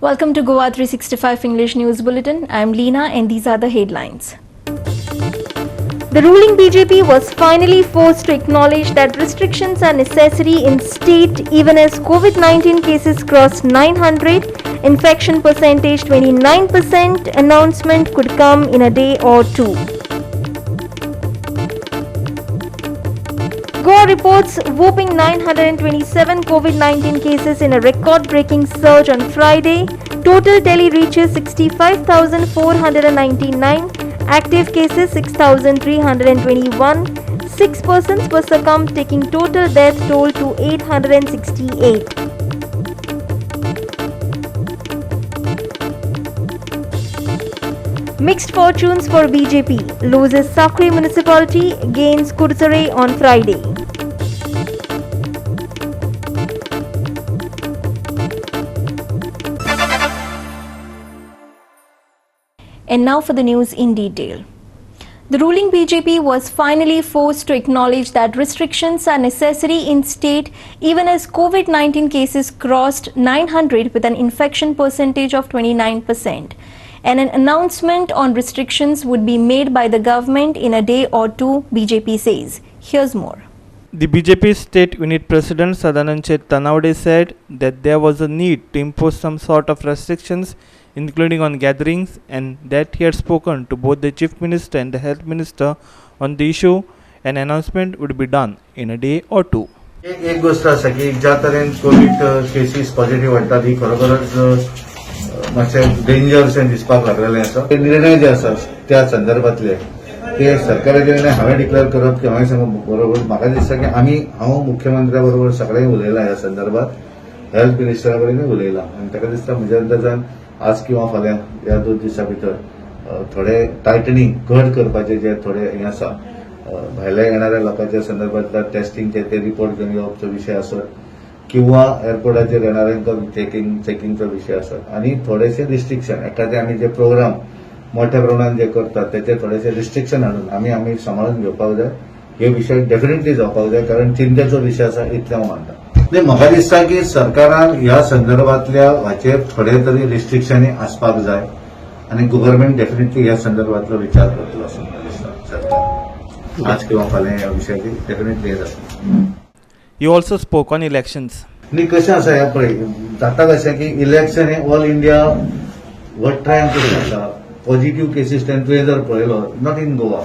Welcome to Goa 365 English News Bulletin. I am Leena and these are the headlines. The ruling BJP was finally forced to acknowledge that restrictions are necessary in state even as COVID-19 cases crossed 900, infection percentage 29%, announcement could come in a day or two. Goa reports whopping 927 COVID-19 cases in a record-breaking surge on Friday. Total tally reaches 65,499. Active cases 6,321. 6 persons were succumbed, taking total death toll to 868. Mixed fortunes for BJP. Loses Sakri municipality, gains Kursare on Friday. And now for the news in detail. The ruling BJP was finally forced to acknowledge that restrictions are necessary in state even as COVID-19 cases crossed 900 with an infection percentage of 29%. And an announcement on restrictions would be made by the government in a day or two, BJP says. Here's more. The BJP State Unit President Sadanand Tanawade said that there was a need to impose some sort of restrictions, including on gatherings, and that he had spoken to both the Chief Minister and the Health Minister on the issue. An announcement would be done in a day or two. एक गोष्ट आसा की ज्या तरेन Covid cases positive वाडटात ही खरोखरच मातशें डेंजरशें दिसपाक लागलेलें आसा. ते निर्णय जे आसा त्या संदर्भातले ते सरकाराचे निर्णय हांवें डिक्लेअर करप की हांवें सांगप बरोबर म्हाका दिसता की हांव मुख्यमंत्र्या बरोबर सगळ्यांक उलयलां ह्या संदर्भात. हेल्थ मिनिस्टरा कडेनूय उलयलां आनी ताका दिसता म्हज्या अंदाजान आज किंवा फाल्यां ह्या 2 दिसां भितर थोडे टायटनिंग घट करपाचे जे थोडे हे आसा भायल्या येणाऱ्या लोकांच्या संदर्भातल्या टेस्टिंगचे ते रिपोर्ट घेवन येवपचो विशय आसत किंवा एअरपोर्टाचेर येणाऱ्यांक चेकिंगचो विशय आसत आनी थोडेशे रिस्ट्रिक्शन एखादे आमी जे प्रोग्राम मोठ्या प्रमाणात जे करतात त्याचे थोडेशे रिस्ट्रिक्शन हाडून आमी सांबाळून घेवपाक जाय. हे विशय डेफिनेटली जावपाक जाय कारण चिंतेचो विशय आसा इतलें हांव मानता. म्हाका दिसता की सरकारान ह्या संदर्भातल्या हाचेर थोडे तरी रिस्ट्रिक्शनी आसपाक जाय आनी गव्हर्नमेंट डेफिनेटली ह्या संदर्भातलो विचार करतलो असो म्हाका दिसता. सरकार आज किंवा फाल्यां ह्या विशयाचेर डेफिनेटली हे जाता. You also spoke on elections. न्ही कशें आसा ह्या पळय जाता कशें की इलेक्शन हे ऑल इंडिया वट्रायन करून आसा. पॉझिटिव्ह केसीस तुवें जर पळयलो नॉट इन गोवा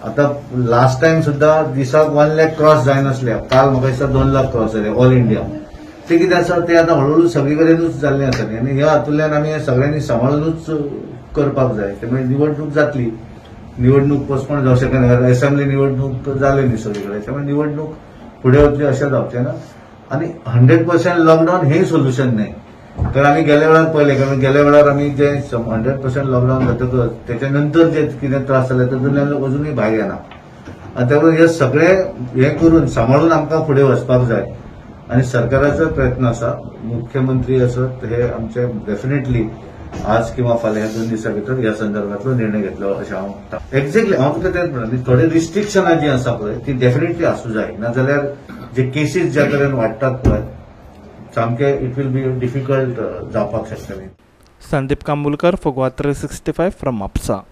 आता लास्ट टाइम सुद्धा दिसाक 1 लाख क्रॉस जायनासले. काल म्हाका दिसता 2 लाख क्रॉस जाले ऑल इंडिया. ते कितें आसा ते आतां हळूहळू सगळे कडेनूच जाल्लें आसा न्ही आनी ह्या हातूंतल्यान आमी सगळ्यांनी सांबाळूनूच करपाक जाय. त्यामुळे निवडणूक जातली. निवडणूक पोस्टपोन जावं शकना. असेंब्ली निवडणूक जाले न्ही सगळे कडेन. त्यामुळे निवडणूक फुडें वतली अशें जावचें ना आनी 100% लॉकडाऊन हें सोल्युशन न्हय. तर आम्ही गेल्या वेळार पळयलें कारण गेल्या वेळार आमी जे 100% लॉकडाऊन जातकच त्याच्या नंतर जे कितें त्रास जाले तातूंतल्यान अजूनय भायर येना. आनी त्यामुळे हे सगळे हे करून सांबाळून आमकां फुडें वचपाक जाय आनी सरकाराचो प्रयत्न आसा. मुख्यमंत्री आसत हे आमचे डेफिनेटली आज किंवा फाल्यां 2 दिसां भितर ह्या संदर्भातलो निर्णय घेतलो अशें हांव म्हणटा. एक्झॅक्टली हांव तुका तेंच म्हणटा थोडे रिस्ट्रिक्शनां जीं आसा पळय ती डेफिनेटली आसूं जाय. नाजाल्यार जे केसीस ज्या तरेन वाडटात पळय सामके इट विल बी डिफिकल्ट जावपाक शकतलें. Sandeep Kambulkar for Goa 365 from Apsa.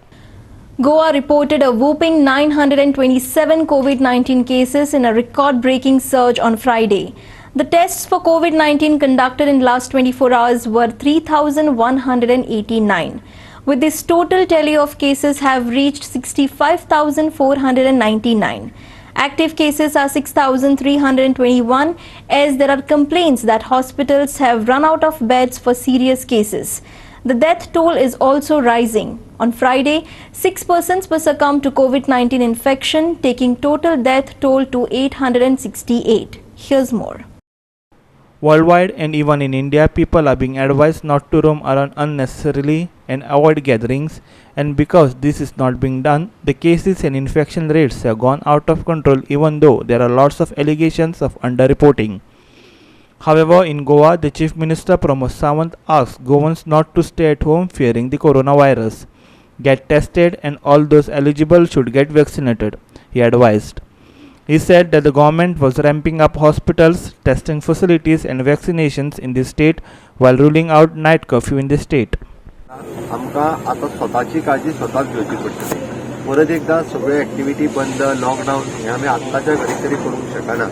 Goa reported a whopping 927 COVID-19 cases in a record-breaking surge on Friday. The tests for COVID-19 conducted in last 24 hours were 3,189. With this, total tally of cases have reached 65,499. Active cases are 6,321 as there are complaints that hospitals have run out of beds for serious cases. The death toll is also rising. On Friday, 6 persons were succumbed to COVID-19 infection, taking total death toll to 868. Here's more. Worldwide and even in India, people are being advised not to roam around unnecessarily and avoid gatherings. And because this is not being done, the cases and infection rates have gone out of control even though there are lots of allegations of underreporting. However, in Goa, the Chief Minister Pramod Sawant asked Goans not to stay at home fearing the coronavirus. Get tested and all those eligible should get vaccinated, he advised. He said that the government was ramping up hospitals, testing facilities and vaccinations in the state while ruling out night curfew in the state. आमकां आतां स्वताची काळजी स्वताच घेवची पडटली. परत एकदा सगळ्यो एक्टिविटी बंद, लॉकडावन हे आमी आत्ताच्या घडी तरी करूंक शकना.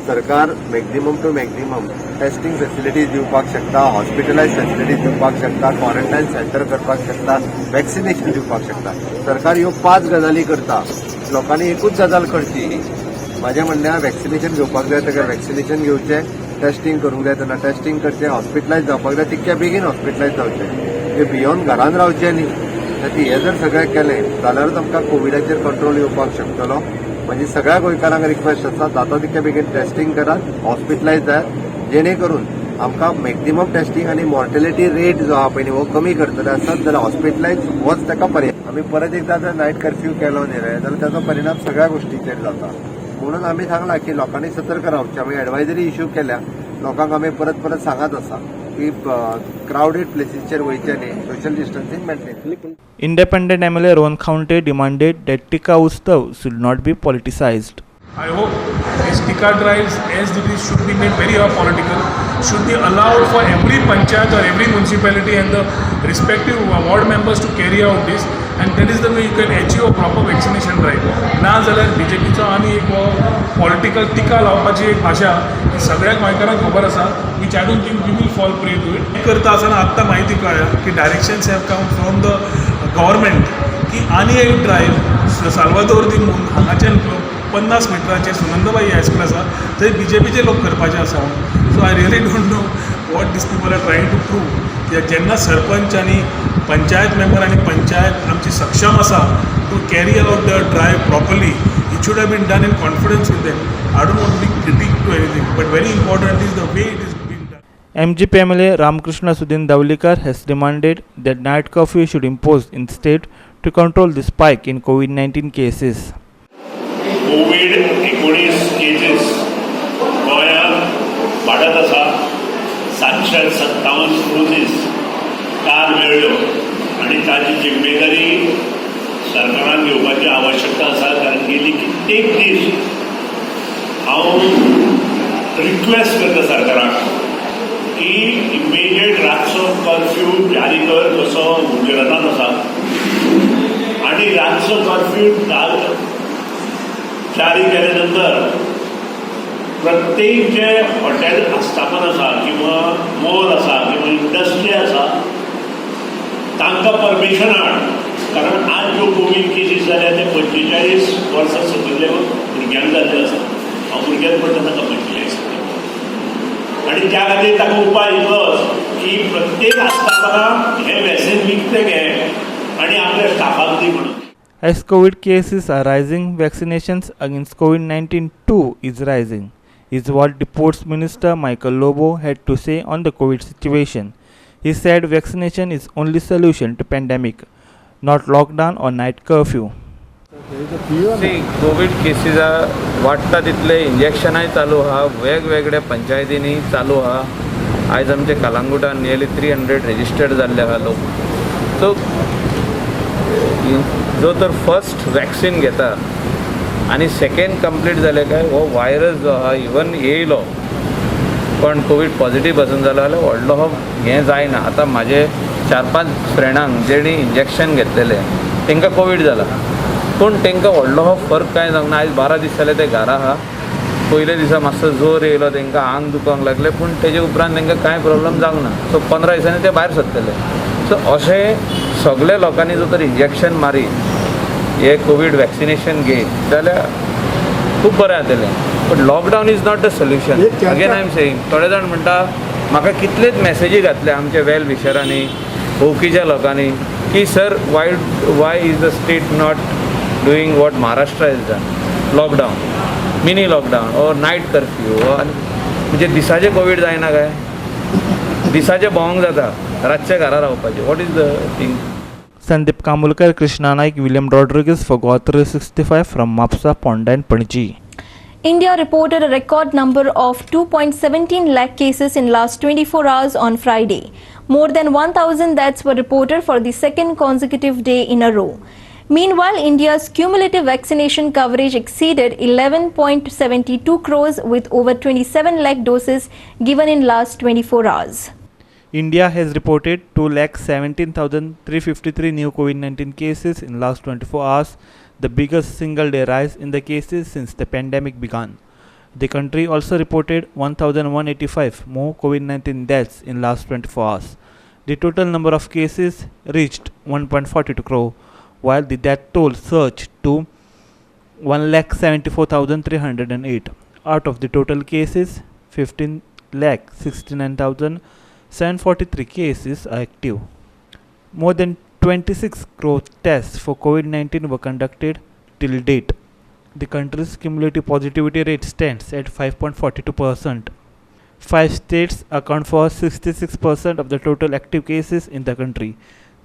सरकार maximum to maximum testing facilities दिवपाक शकता, हॉस्पिटलायज फॅसिलिटीज दिवपाक शकता, क्वॉरंटायन सेंटर करपाक शकता, वॅक्सिनेशन दिवपाक शकता. सरकार ह्यो 5 गजाली करता. लोकांनी एकूच गजाल करची. माझ्या म्हणण्यार वॅक्सिनेशन घेवपाक जाय तेका वॅक्सिनेशन घेवचें, टेस्टिंग करूंक जाय तेन्ना टेस्टिंग करचें, हॉस्पिटलायज जावपाक जाय तितक्या बेगीन हॉस्पिटलायज जावचें. ते भियोन घरान रावचें न्ही. हे जर सगळें केलें जाल्यारूच आमकां कोविडाचेर कंट्रोल येवपाक शकतलो. म्हणजे सगळ्या गोंयकारांक रिक्वेस्ट आसा जाता तितक्या बेगीन टेस्टिंग करात, हॉस्पिटलायज जायात, जेणे करून आमकां मॅक्झिमम टेस्टिंग आनी मॉर्टेलिटी रेट जो आहा पळय हो कमी करतले आसत जाल्यार हॉस्पिटलायज होच ताका पर्याय. आमी परत एकदा जर नायट कर्फ्यू केलो न्ही रे जाल्यार ताचो परिणाम सगळ्या गोष्टींचेर जाता. म्हणून आमी सांगला की लोकांनी सतर्क रावचें. आमी एडवायजरी इश्यू केल्या, लोकांक आमी परत परत सांगत आसा की क्राउडेड प्लेसीसचेर वयचे न्ही, social distancing maintain. Independent MLA Rohan Khaunte demanded that Tika Utsav should not be politicized. I hope these Tika drives, as it is, should be made very apolitical, should be allowed for every panchayat or every municipality and the respective ward members to carry out this, and that is the way you can achieve a proper vaccination drive. ना जाल्यार BJPचो आनी एक political टिका लावपाची एक भाशा ही सगळ्या गोंयकारांक खबर आसा, which I don't think we will fall prey to it. करता आसतना आत्तां म्हायती कळ्ळ्या की directions have come from the government की आनी एक ड्रायव्ह साल्वादोर दी मून हांगाच्यान 50 मिटराचेर सुनंदबाई हायस्कूल आसा थंय BJPचे लोक करपाचे आसा. So I really don't know what these people are trying to prove. जेन्ना सरपंच आनी पंचायत मेंबर आनी पंचायत आमची सक्षम आसा to carry out the drive properly, it should have been done in confidence with them. I don't want to be critic to anything, but very important is the way it is been done. MGP MLA Ramakrishna Sudin Davlikar has demanded that night curfew should impose in state to control the spike in COVID-19 cases. Covid cases गोंयांत वाडत आसा. 757 डोसीस काल मेळ्ळ्यो आनी ताची जिम्मेदारी सरकारान घेवपाची आवश्यकता आसा. कारण गेली कित्येक दीस हांव रिक्वेस्ट करता सरकाराक की इमिडिएट रातचो कर्फ्यू जारी कर, कसो गुजरातान आसा. आनी रातचो कर्फ्यू जारी केले नंतर प्रत्येक जे हॉटेल आस्थापन आसा किंवा मॉल आसा किंवा इंडस्ट्री आसा तांकां परमिशन हाड. कारण आज ज्यो कोवीड केसीस जाल्या ते 45 वर्सां सकयल्या भुरग्यांक जाल्ले आसा. हांव भुरग्यांक पडटा ताका 45. आणि त्या खातीर ताका उपाय इतलोच की प्रत्येक आस्थापनाक हे वॅक्सीन विकते घे आणि आपल्या स्टाफाक दी म्हणून. As COVID cases are rising, vaccinations against COVID-19 too is rising, is what Deportes Minister Michael Lobo had to say on the COVID situation. He said vaccination is only solution to pandemic, not lockdown or night curfew. Covid cases वाडटा तितले इंजेक्शनाय चालू आहा, वेगवेगळ्या पंचायतींनी चालू आहा. आयज आमचे कलांगुटान nearly 300 registered जाल्ले आहा लोक. सो जो तर फर्स्ट वॅक्सीन घेता आनी सेकेंड कंप्लीट जालें काय हो वायरस जो आहा इवन येयलो पण कोविड पॉझिटिव्ह आसून जालो जाल्यार व्हडलो हो हें जायना. आतां म्हाजे 4-5 फ्रेंडांक जेणी इंजेक्शन घेतलेलें तांकां कोविड जाला पूण तांकां व्हडलो हो फरक कांय जावंक ना. आयज 12 दीस जाले ते घरा आहा. पयले दिसा मातसो जोर येयलो तांकां, आंग दुखोंक लागलें पूण तेजे उपरांत तांकां कांय प्रॉब्लम जावंक ना. सो 15 दिसांनी ते भायर सरतले. सो अशें सगळे लोकांनी जर तर इंजेक्शन मारी हे कोविड वॅक्सिनेशन घे जाल्यार खूब बरें जातलें. But lockdown is not the solution. Again I am saying थोडे जाण म्हणटा म्हाका कितलेच मॅसेजी घातल्या आमच्या वेल विशरांनी, भोवकीच्या लोकांनी की sir Y is the state not doing what Maharashtra is done. Lockdown, mini lockdown और नायट कर्फ्यू म्हणजे दिसाचे कोविड जायना काय? दिसाचे भोंवंक जाता, रातचे घरा रावपाचे. What is the thing? Sandeep Kamulkar, Krishna Naik, William Rodriguez for GOT 365 from Mapsa, Ponda and Panji. India reported a record number of 2.17 lakh cases in last 24 hours on Friday. More than 1,000 deaths were reported for the second consecutive day in a row. Meanwhile, India's cumulative vaccination coverage exceeded 11.72 crores with over 27 lakh doses given in last 24 hours. India has reported 2,17,353 new COVID-19 cases in last 24 hours, the biggest single-day rise in the cases since the pandemic began. The country also reported 1,185 more COVID-19 deaths in last 24 hours. The total number of cases reached 1.42 crore, while the death toll surged to 1,74,308. Out of the total cases, 15,69,743 cases are active. More than 26 crore tests for COVID-19 were conducted till date. The country's cumulative positivity rate stands at 5.42%. 5 states account for 66% of the total active cases in the country.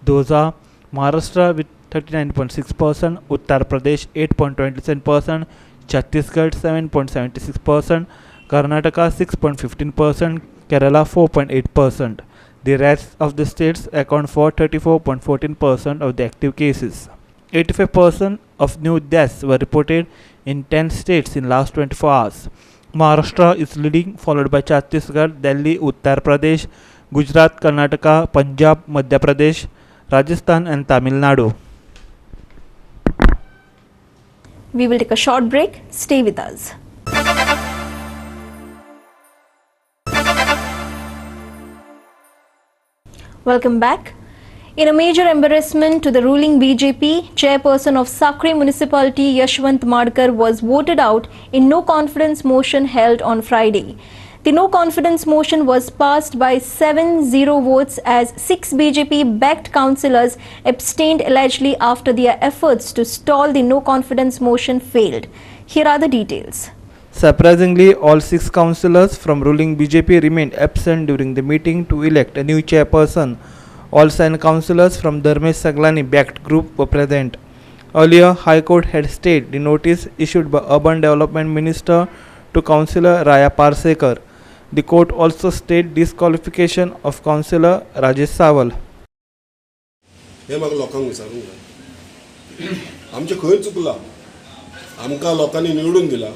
Those are Maharashtra with 39.6%, Uttar Pradesh 8.27%, Chhattisgarh 7.76%, Karnataka 6.15%, Kerala 4.8%. The rest of the states account for 34.14% of the active cases. 85% of new deaths were reported in 10 states in last 24 hours. Maharashtra is leading, followed by Chhattisgarh, Delhi, Uttar Pradesh, Gujarat, Karnataka, Punjab, Madhya Pradesh, Rajasthan and Tamil Nadu. We will take a short break. Stay with us. Welcome back. In a major embarrassment to the ruling BJP, chairperson of Sakri municipality Yashwant Madkar was voted out in no confidence motion held on Friday. The no confidence motion was passed by 7-0 votes as 6 BJP-backed councillors abstained allegedly after their efforts to stall the no confidence motion failed. Here are the details. Surprisingly, all 6 councillors from ruling BJP remained absent during the meeting to elect a new chairperson. All 7 councillors from Dharmesh Saglani-backed group were present. Earlier, High Court had stayed the notice issued by Urban Development Minister to Councillor Raya Parsekar. The court also stayed disqualification of Councillor Rajesh Sawal. हे म्हाका लोकांक विचारूंक जाय आमचें खंय चुकलां आमकां लोकांनी निवडून दिला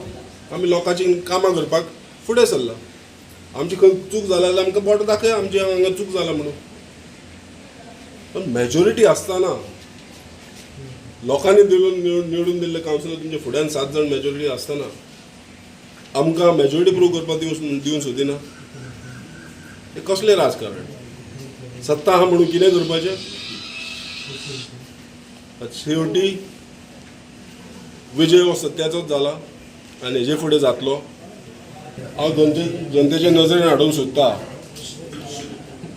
आमी लोकांची कामां करपाक फुडें सरला आमची खंय चूक जाल्या जाल्यार आमकां बोट दाखया आमची हांगा चूक जाला म्हणून पण मेजॉरिटी आसतना लोकांनी निवडून दिल्ले कावन्सिलर तुमचे फुड्यान 7 जण मेजॉरिटी आसतना आमकां मेजॉरिटी प्रूव करपाक दिवंक सोदिना हे कसलें राजकारण सत्ता आहा म्हणून कितें करपाचें शेवटी विजय हो सत्याचोच जाला आनी हेजे फुडें जातलो हांव जनतेचे नजरेन हाडूंक सोदता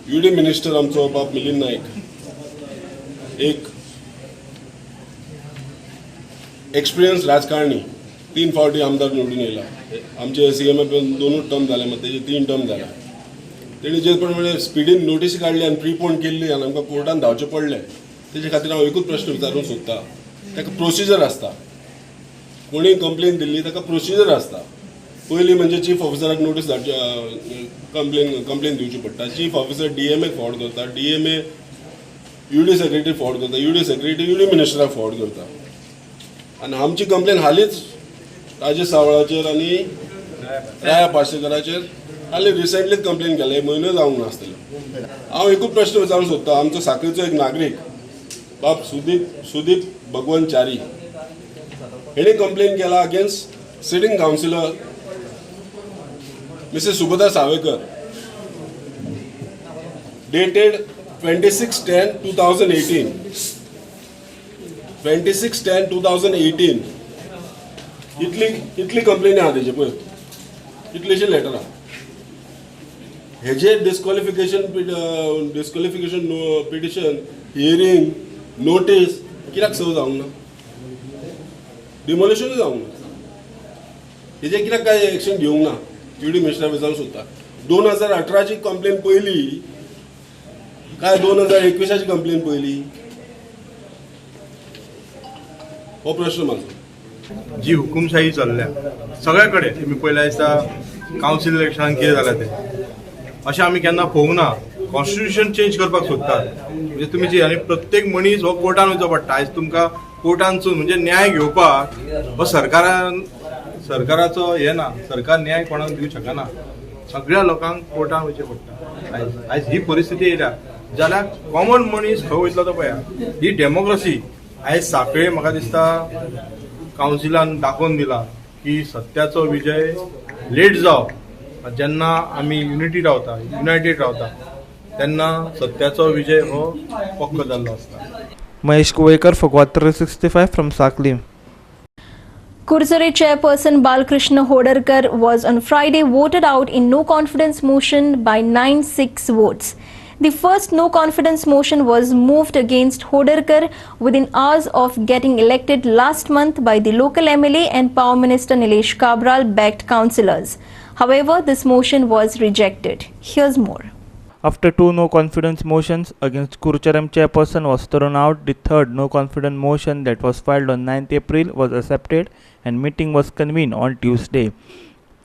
युडी मिनिस्टर आमचो बाब मिलिंद नायक एक एक्सपिरियन्स राजकारणी 3 फावटी आमदार निवडून येयला आमचे सीएम दोनूच टर्म जाले मात तेजे 3 टर्म जाला तेणी जे प्रमाणे स्पिडीन नोटीस काडली आनी प्रीपोन केल्ली आनी आमकां कोर्टान धांवचें पडलें तेजे खातीर हांव एकूच प्रश्न विचारूंक सोदता ताका प्रोसिजर आसता कोणी कंप्लेन दिल्ली ताका प्रोसिजर आसता पयलीं म्हणजे चीफ ऑफिसराक नोटीस धाडची कंप्लेन दिवची पडटा चीफ ऑफिसर डीएमए फॉर्वर्ड करता डीएमए युडी सेक्रेटरी फॉर्वर्ड करता युडी सेक्रेटरी युडी मिनिस्टराक फॉर्वर्ड करता आनी आमची कंप्लेन हालींच राजेश सावळाचेर आनी राया पार्सेकराचेर हालीं रिसेंटलीच कंप्लेन केल्या म्हयनो जावंक नासतलो हांव एकूच प्रश्न विचारूंक सोदता आमचो साखळीचो एक नागरीक बाब सुदीप भगवंत च्यारी हेणे कंप्लेन केला against sitting councillor Mrs Subhadra Savekar dated 26/10/2018 26/10/2018 इतली कंप्लेनी आहा तेजे पळय इतलेशे लेटर आहा हेजे डिस्क्वॉलिफिकेशन पिटिशन हियरिंग नोटीस कित्याक सर्व जावंक ना डिमोलिशनूय जावंक ना हेजे कित्याक काय एक्शन घेवंक ना युडी मिनिस्टर विचारूंक सोदता 2018ची कंप्लेन पयली काय 2021ची कंप्लेन पयली हो प्रश्न म्हाजो जी हुकुमशाही चल्ल्या सगळ्या कडेन तुमी पयल्या दिसता कावन्सील इलेक्शनान कितें जालें तें अशें आमी केन्ना पळोवंक ना कॉन्स्टिट्यूशन चेंज करपाक सोदतात म्हणजे तुमी जी आनी प्रत्येक मनीस हो कोर्टान वचचो पडटा आयज तुमकां कोर्टानसून म्हणजे न्याय घेवपाक हो सरकाराचो हें ना सरकार न्याय कोणाक दिवंक शकना सगळ्या लोकांक कोर्टान वयचें पडटा. आयज ही परिस्थिती येयल्या जाल्यार कॉमन मनीस खंय वयतलो तो पळया. ही डेमोक्रेसी आयज सांखळे म्हाका दिसता कावन्सिलान दाखोवन दिला की सत्याचो विजय लेट जावप. जेन्ना आमी युनायटेड रावता तेन्ना सत्याचो विजय हो पक्को जाल्लो आसता. Mahesh Kuvekar for Guwahati 365 from Sakli. Kursare chairperson Balkrishna Hodarkar was on Friday voted out in no confidence motion by 9-6 votes. The first no confidence motion was moved against Hodarkar within hours of getting elected last month by the local MLA and Power Minister Nilesh Kabral backed councillors. However, this motion was rejected. Here's more. After two no confidence motions against Kurucharam chairperson was thrown out, the third no confidence motion that was filed on 9th April was accepted and meeting was convened on Tuesday.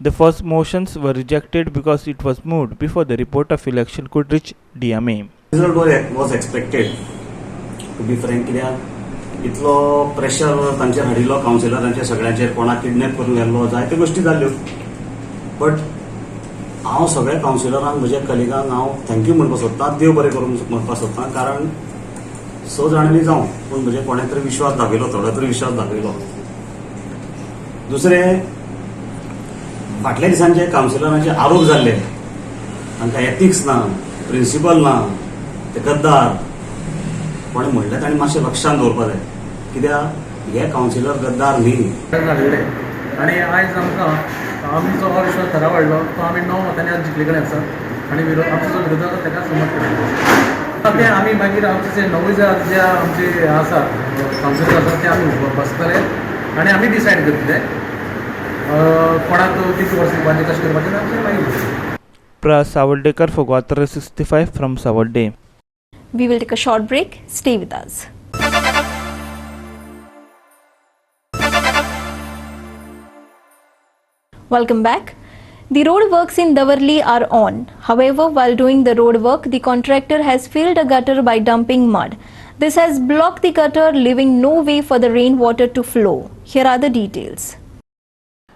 The first motions were rejected because it was moved before the report of election could reach DMA. Result was expected, to be frank. इतलो pressure तांचेर हाडिल्लो कावन्सिलरांचे सगळ्यांचेर कोणाक kidnap करून गेल्लो जायत्यो गोश्टी जाल्यो. But हांव सगळ्या कावन्सिलरांक म्हज्या कलिगांक हांव थँक्यू म्हणपाक सोदतां, देव बरें करून म्हणपाक सोदतां. कारण 6 जाणांनी जावं पूण म्हजे कोणें तरी विश्वास दाखयलो, थोडो तरी विश्वास दाखयलो. दुसरें, फाटल्या दिसांचे कावन्सिलरांचे आरोप जाल्ले, तांकां एथिक्स ना, प्रिंसिपल ना, ते गद्दार. कोणें म्हणलें ताणें मातशें लक्षांत दवरपाक जाय, कित्याक हे कावन्सिलर गद्दार न्ही. आनी आयज आमकां आमचो हो विश्वास खरा वाडलो तो आमी 9 मतांनी आज जिखले कडेन आसा आनी आमचो जो विरोधक आसा ताका समज केलो. ते आमी मागीर आमचे जे नवे जे आमचे आसा कावन्सिलर आसा ते आमी बसतले आनी आमी डिसायड करतले कोणाक कितें वर्स कशें करपाचें आमचें मागीर. Pras Savaldekar for Guwahati 365 from Savalde. We will take a short break. Stay with us. Welcome back. The road works in Davarli are on. However, while doing the road work, the contractor has filled a gutter by dumping mud. This has blocked the gutter, leaving no way for the rainwater to flow. Here are the details.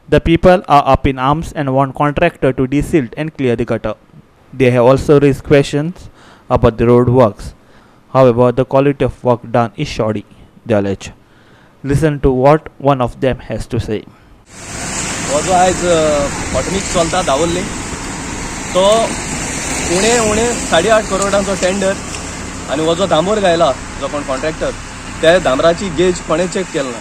The people are up in arms and want contractor to desilt and clear the gutter. They have also raised questions about the road works. However, the quality of work done is shoddy, they allege. Listen to what one of them has to say. हो जो आयज hot mix चलता दावल्ली तो उणे 8.5 करोडांचो tender आनी हो जो दांबोर गायला जो कोण कॉन्ट्रॅक्टर त्या दांबराची गेज कोणें चॅक केली ना.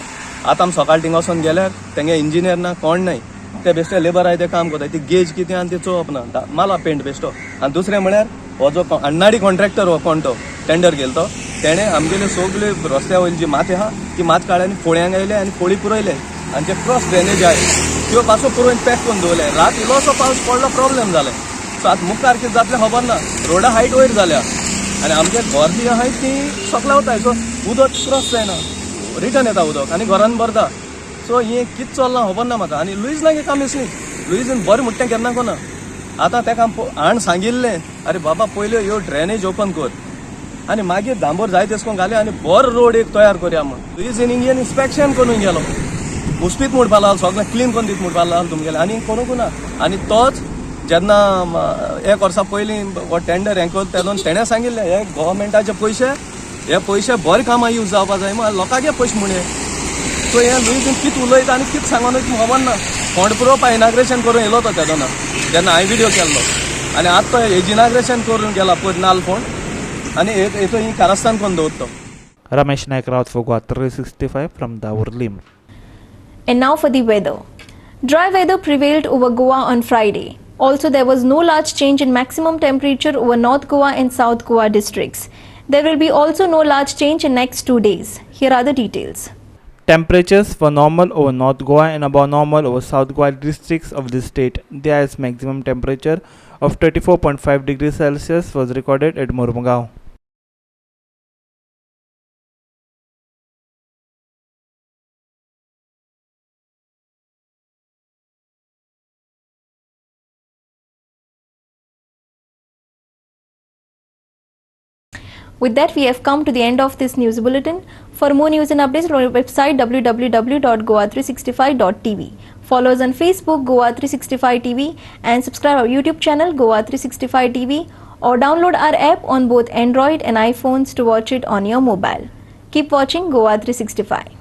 आतां आमी सकाळ थिंग वचोन गेल्यार तेंगे इंजिनियर ना कोण नाय, ते बेश्टे लेबर आहाय ते काम करता, ती गेज कितें आनी ती चोवप ना, माला पेंट बेश्टो. आनी दुसरें म्हळ्यार हो जो अन्नाडी कॉन्ट्रॅक्टर हो कोण तो टेंडर गेलो तो तेणें आमगेल्यो सगल्यो रस्त्या वयली जी माती आहा ती मात काडली फोळ्यांक आयले आनी फोळी पुरयले आनी जे क्रॉस ड्रेनेज आहाय त्यो पासो पुरोवन पॅक करून दवरले. रात इल्लोसो पावस पडलो प्रॉब्लेम जालें. सो आतां मुखार कितें जातलें खबर ना. रोडा हायट वयर जाल्या आनी आमचे घर जी आहाय ती सकला वताय, सो उदक क्रॉस जायना, रिटर्न येता उदक आनी घरान भरता. सो हें कितें चल्लां खबर ना म्हाका. आनी लुईज नागे काम दिसली, लुईजन बरें म्हणटा केन्ना कोना. आतां ताका हांण सांगिल्लें अरे बाबा पयल्यो ह्यो ड्रेनेज ओपन कर आनी मागीर दांबोर जाय तेसकोन घाले आनी बरो रोड एक तयार करया म्हण. लुईज इनिंगेन इन्स्पेक्शन करून गेलो, मुस्पीत म्हणपा लागलो, सगळें क्लीन करून दीत म्हणपा लागलो तुमगेलें आनी करूंक ना. आनी तोच जेन्ना 1 वर्सा पयलीं हो टेंडर हें करता तेदोन तेणें सांगिल्लें हे गव्हर्मेंटाचे पयशे बरें कामां यूज जावपा जाय म्हण लोकांगे पयशे म्हणे. सो हें लुईजन कितें उलयता आनी कितें सांगून खबर ना. फोंड पुरोवपा इनाग्रेशन करून येयलो तो तेदोना जेन्ना हांवें विडियो केल्लो आनी आतां तो हेजी इनाग्रेशन करून गेला पयर नाल फोंड आनी हेतू ही कारस्थान करून दवरतो. Ramesh Naik Raut for Guwahati 365 from Davarli. And now for the weather. Dry weather prevailed over Goa on Friday. Also, there was no large change in maximum temperature over North Goa and South Goa districts. There will be also no large change in next 2 days. Here are the details. Temperatures were normal over North Goa and above normal over South Goa districts of the state. There is maximum temperature of 34.5 degrees Celsius was recorded at Mormugao. With that, we have come to the end of this news bulletin. For more news and updates, on our website www.goa365.tv. Follow us on Facebook Goa 365 TV and subscribe our YouTube channel Goa 365 TV, or download our app on both Android and iPhones to watch it on your mobile. Keep watching Goa 365.